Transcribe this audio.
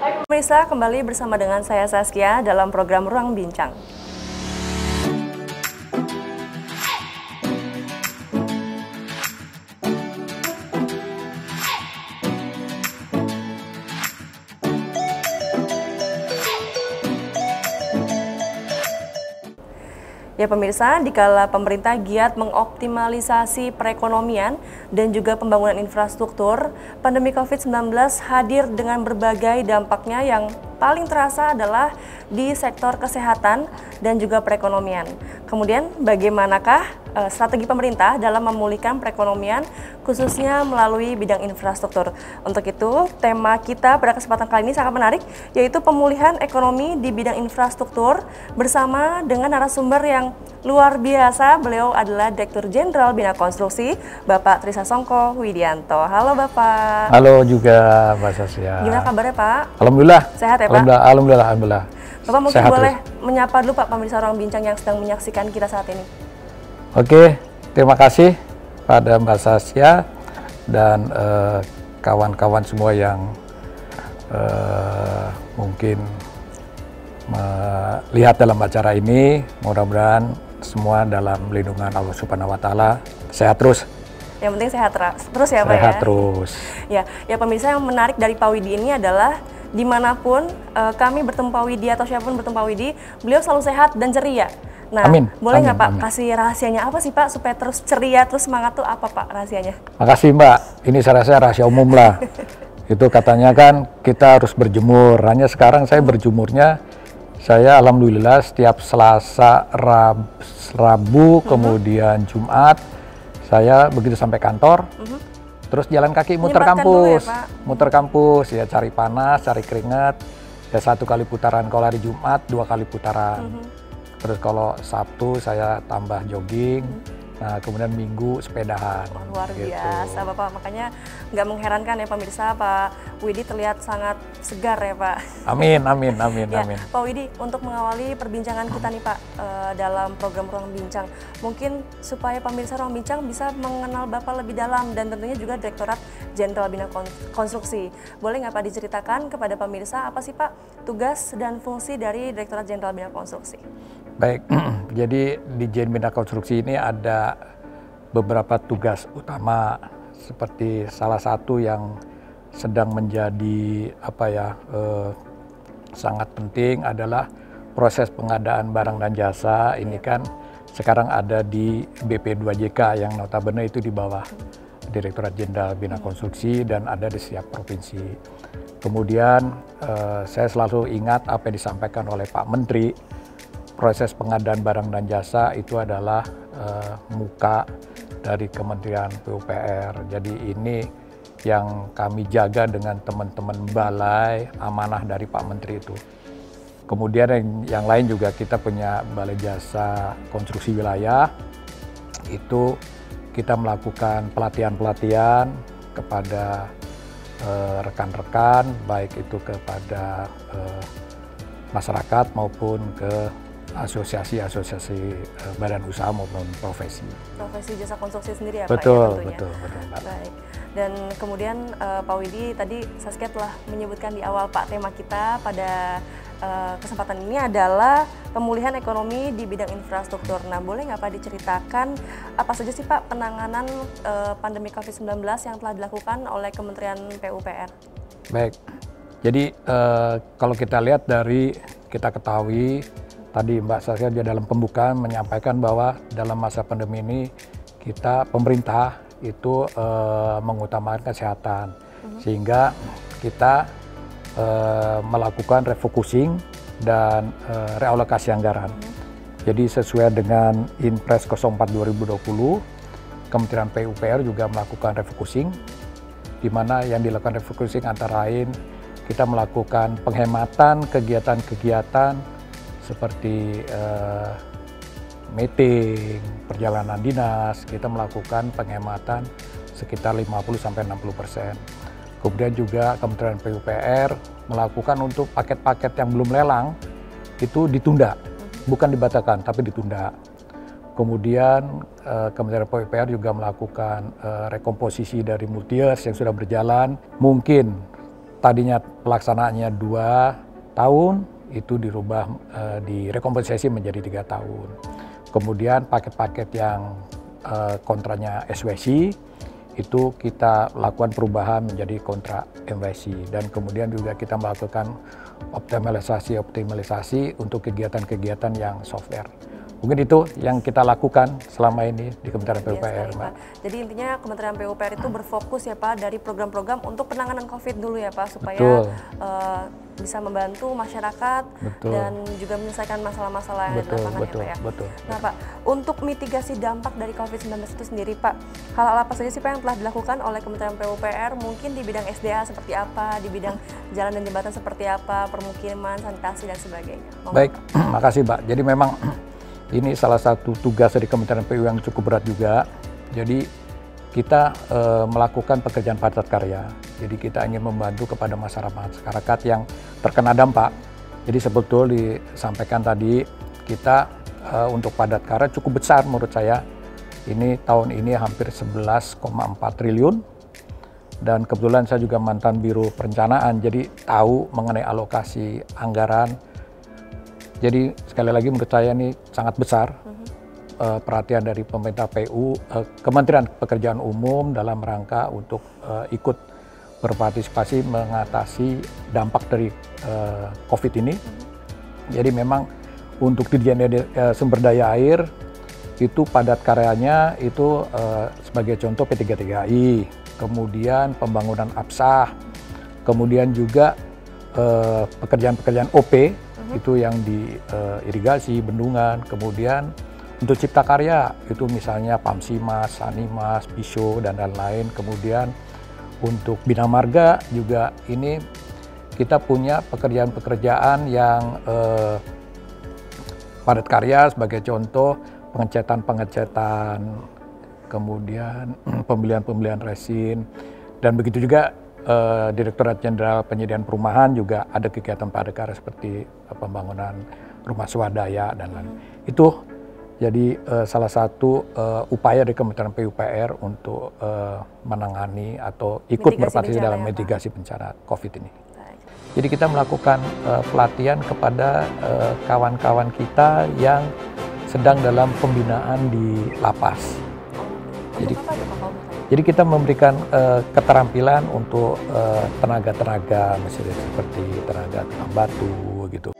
Hai pemirsa, kembali bersama dengan saya Saskia dalam program Ruang Bincang. Ya pemirsa, dikala pemerintah giat mengoptimalisasi perekonomian dan juga pembangunan infrastruktur, pandemi COVID-19 hadir dengan berbagai dampaknya yang paling terasa adalah di sektor kesehatan dan juga perekonomian. Kemudian bagaimanakah strategi pemerintah dalam memulihkan perekonomian khususnya melalui bidang infrastruktur? Untuk itu, tema kita pada kesempatan kali ini sangat menarik, yaitu pemulihan ekonomi di bidang infrastruktur bersama dengan narasumber yang luar biasa. Beliau adalah Direktur Jenderal Bina Konstruksi, Bapak Trisasongko Widianto. Halo Bapak. Halo juga Mbak Saskia. Gimana kabarnya Pak? Alhamdulillah. Sehat ya Pak? Alhamdulillah. Bapak mungkin sehat boleh terus menyapa dulu Pak pemirsa Ruang Bincang yang sedang menyaksikan kita saat ini. Oke, terima kasih pada Mbak Saskia dan kawan-kawan semua yang mungkin melihat dalam acara ini. Mudah-mudahan semua dalam lindungan Allah Subhanahu wa Ta'ala, sehat terus. Yang penting sehat terus ya Pak ya. Sehat terus. Ya pemirsa, yang menarik dari Pak Widi ini adalah dimanapun kami bertemu Pak Widi atau siapapun bertemu Pak Widi, beliau selalu sehat dan ceria. Nah, boleh nggak Pak kasih rahasianya apa sih Pak supaya terus ceria, terus semangat tuh apa Pak rahasianya? Makasih Mbak, ini saya rasa rahasia umum lah. Itu katanya kan kita harus berjemur, hanya sekarang saya berjemurnya, saya alhamdulillah setiap Selasa, Rabu, kemudian Jumat, saya begitu sampai kantor, terus jalan kaki muter kampus, muter kampus ya, cari panas, cari keringat, ya 1 kali putaran. Kalau hari Jumat 2 kali putaran. Terus kalau Sabtu saya tambah jogging, nah kemudian Minggu sepedahan. Luar biasa Bapak, makanya nggak mengherankan ya pemirsa, Pak Widi terlihat sangat segar ya Pak. Amin. Ya, Pak Widi, untuk mengawali perbincangan kita nih Pak dalam program Ruang Bincang, mungkin supaya pemirsa Ruang Bincang bisa mengenal Bapak lebih dalam dan tentunya juga Direktorat Jenderal Bina Konstruksi. Boleh nggak Pak diceritakan kepada pemirsa apa sih Pak tugas dan fungsi dari Direktorat Jenderal Bina Konstruksi? Baik, jadi di Jen Bina Konstruksi ini ada beberapa tugas utama, seperti salah satu yang sedang menjadi sangat penting adalah proses pengadaan barang dan jasa. Ini kan sekarang ada di BP2JK yang notabene itu di bawah Direktorat Jenderal Bina Konstruksi dan ada di setiap provinsi. Kemudian saya selalu ingat apa yang disampaikan oleh Pak Menteri. Proses pengadaan barang dan jasa itu adalah muka dari Kementerian PUPR. Jadi ini yang kami jaga dengan teman-teman balai, amanah dari Pak Menteri itu. Kemudian yang lain juga kita punya Balai Jasa Konstruksi Wilayah. Itu kita melakukan pelatihan-pelatihan kepada rekan-rekan, baik itu kepada masyarakat maupun ke asosiasi badan usaha maupun profesi jasa konstruksi sendiri ya betul, Pak ya tentunya. Betul. Baik. Dan kemudian Pak Widi, tadi Saskia telah menyebutkan di awal Pak, tema kita pada kesempatan ini adalah pemulihan ekonomi di bidang infrastruktur. Nah, boleh nggak Pak diceritakan apa saja sih Pak penanganan pandemi COVID-19 yang telah dilakukan oleh Kementerian PUPR? Baik, jadi kalau kita lihat dari, kita ketahui tadi Mbak Saskia dalam pembukaan menyampaikan bahwa dalam masa pandemi ini pemerintah itu mengutamakan kesehatan, sehingga kita melakukan refocusing dan realokasi anggaran. Jadi sesuai dengan Inpres 04 2020, Kementerian PUPR juga melakukan refocusing, di mana yang dilakukan refocusing antara lain kita melakukan penghematan kegiatan-kegiatan seperti meeting, perjalanan dinas. Kita melakukan penghematan sekitar 50-60%. Kemudian juga Kementerian PUPR melakukan untuk paket-paket yang belum lelang itu ditunda, bukan dibatalkan tapi ditunda. Kemudian Kementerian PUPR juga melakukan rekomposisi dari multiyears yang sudah berjalan. Mungkin tadinya pelaksanaannya 2 tahun, itu dirubah direkomposisi menjadi 3 tahun. Kemudian paket-paket yang kontraknya SWC itu kita lakukan perubahan menjadi kontrak MWC, dan kemudian juga kita melakukan optimalisasi untuk kegiatan-kegiatan yang software. Mungkin itu yang kita lakukan selama ini di Kementerian PUPR, Mbak. Jadi intinya Kementerian PUPR itu berfokus ya Pak dari program-program untuk penanganan COVID dulu ya Pak, supaya bisa membantu masyarakat dan juga menyelesaikan masalah-masalah yang ada di lapangan ya Pak ya. Nah Pak, untuk mitigasi dampak dari COVID-19 itu sendiri Pak, hal-hal apa saja sih Pak yang telah dilakukan oleh Kementerian PUPR, mungkin di bidang SDA seperti apa, di bidang jalan dan jembatan seperti apa, permukiman, sanitasi dan sebagainya. Baik, makasih Mbak. Jadi memang ini salah satu tugas dari Kementerian PU yang cukup berat juga. Jadi kita melakukan pekerjaan padat karya. Jadi kita ingin membantu kepada masyarakat yang terkena dampak. Jadi sebetulnya disampaikan tadi, kita untuk padat karya cukup besar menurut saya. Ini tahun ini hampir 11,4 triliun. Dan kebetulan saya juga mantan Biro Perencanaan, jadi tahu mengenai alokasi anggaran. Jadi sekali lagi menurut saya ini sangat besar perhatian dari pemerintah PU, Kementerian Pekerjaan Umum dalam rangka untuk ikut berpartisipasi mengatasi dampak dari COVID ini. Jadi memang untuk Dirjen Sumber Daya Air itu padat karyanya itu sebagai contoh P3TKI, kemudian pembangunan APSAH, kemudian juga pekerjaan-pekerjaan OP, itu yang di irigasi, bendungan, kemudian untuk cipta karya itu misalnya Pamsimas, Sanimas, Pisho dan lain-lain. Kemudian untuk Bina Marga juga ini kita punya pekerjaan-pekerjaan yang padat karya, sebagai contoh pengecetan, kemudian pembelian resin, dan begitu juga Direktorat Jenderal Penyediaan Perumahan juga ada kegiatan padat karya seperti pembangunan rumah swadaya dan lain-lain. Itu jadi salah satu upaya dari Kementerian PUPR untuk menangani atau ikut berpartisipasi dalam mitigasi bencana COVID ini. Jadi kita melakukan pelatihan kepada kawan-kawan kita yang sedang dalam pembinaan di lapas. Jadi kita memberikan keterampilan untuk tenaga-tenaga, misalnya seperti tenaga tukang batu gitu.